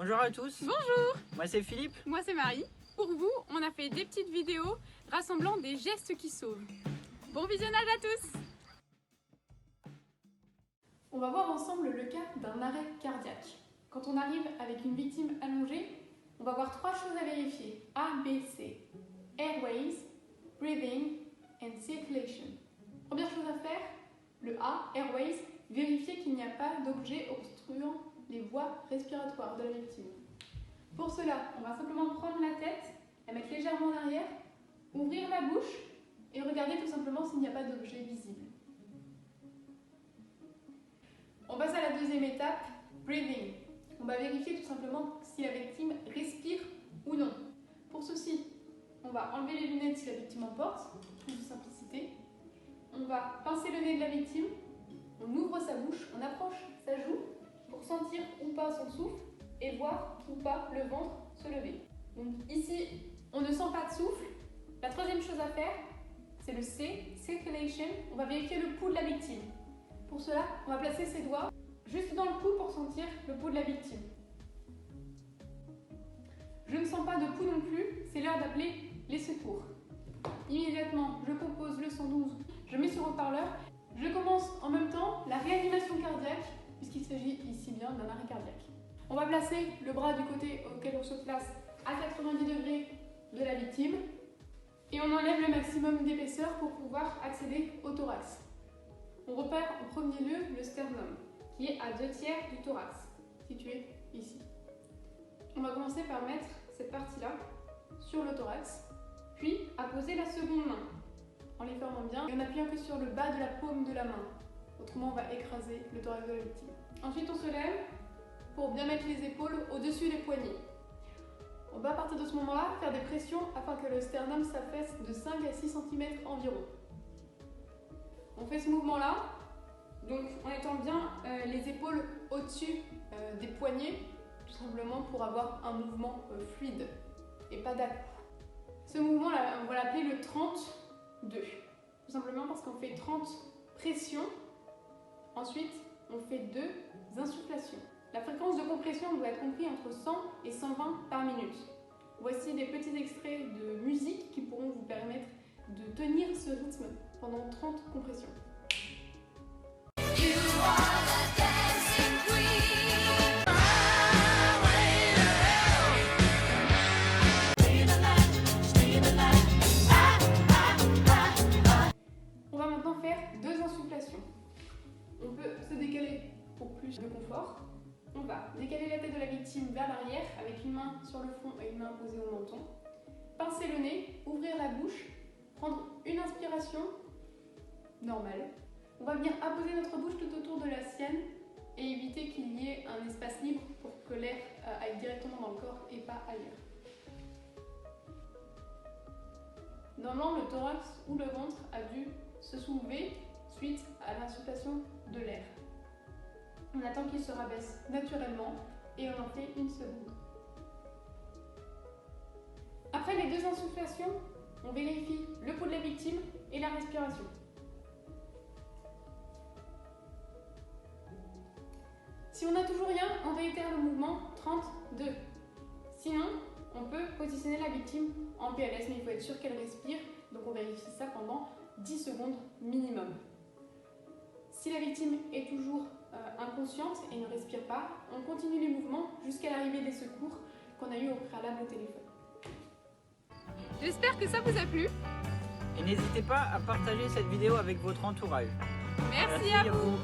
Bonjour à tous. Bonjour. Moi c'est Philippe. Moi c'est Marie. Pour vous, on a fait des petites vidéos rassemblant des gestes qui sauvent. Bon visionnage à tous. On va voir ensemble le cas d'un arrêt cardiaque. Quand on arrive avec une victime allongée, on va voir 3 choses à vérifier. A, B, C. Airways, breathing and circulation. Première chose à faire, le A, airways, vérifier qu'il n'y a pas d'objet obstruant les voies respiratoires de la victime. Pour cela, on va simplement prendre la tête, la mettre légèrement en arrière, ouvrir la bouche et regarder tout simplement s'il n'y a pas d'objet visible. On passe à la deuxième étape, breathing. On va vérifier tout simplement si la victime respire ou non. Pour ceci, on va enlever les lunettes si la victime en porte, plus de simplicité. On va pincer le nez de la victime, on ouvre sa bouche, on approche sa joue pour sentir ou pas son souffle et voir ou pas le ventre se lever. Donc ici, on ne sent pas de souffle. La troisième chose à faire, c'est le C, circulation. On va vérifier le pouls de la victime. Pour cela, on va placer ses doigts juste dans le cou pour sentir le pouls de la victime. Je ne sens pas de pouls non plus, c'est l'heure d'appeler les secours. Immédiatement, je compose le 112, je mets sur haut-parleur. Je commence en même temps la réanimation cardiaque, puisqu'il s'agit ici bien d'un arrêt cardiaque. On va placer le bras du côté auquel on se place à 90 degrés de la victime et on enlève le maximum d'épaisseur pour pouvoir accéder au thorax. On repère en premier lieu le sternum, qui est à 2/3 du thorax, situé ici. On va commencer par mettre cette partie-là sur le thorax, puis à poser la seconde main, en les fermant bien et en appuyant que sur le bas de la paume de la main. Autrement, on va écraser le thorax de la victime. Ensuite, on se lève pour bien mettre les épaules au-dessus des poignets. On va à partir de ce moment-là faire des pressions afin que le sternum s'affaisse de 5 à 6 cm environ. On fait ce mouvement-là, donc en étant bien les épaules au-dessus des poignets, tout simplement pour avoir un mouvement fluide et pas d'à-coup. Ce mouvement-là, on va l'appeler le 32, tout simplement parce qu'on fait 30 pressions, ensuite on fait 2 insufflations. La fréquence de compression doit être comprise entre 100 et 120 par minute. Voici des petits extraits de musique qui pourront vous permettre de tenir ce rythme pendant 30 compressions. On va maintenant faire 2 insufflations. On peut se décaler pour plus de confort. On va décaler la tête de la victime vers l'arrière avec une main sur le front et une main posée au menton. Pincer le nez, ouvrir la bouche, prendre une inspiration normale. On va venir apposer notre bouche tout autour de la sienne et éviter qu'il y ait un espace libre pour que l'air aille directement dans le corps et pas ailleurs. Normalement, le thorax ou le ventre a dû se soulever suite à l'insufflation de l'air. On attend qu'il se rabaisse naturellement et on en fait 1 seconde. Après les 2 insufflations, on vérifie le pouls de la victime et la respiration. Si on n'a toujours rien, on réitère le mouvement 32. Sinon, on peut positionner la victime en PLS, mais il faut être sûr qu'elle respire, donc on vérifie ça pendant 10 secondes minimum. Si la victime est toujours inconsciente et ne respire pas, on continue les mouvements jusqu'à l'arrivée des secours qu'on a eu au préalable au téléphone. J'espère que ça vous a plu. Et n'hésitez pas à partager cette vidéo avec votre entourage. Merci à vous.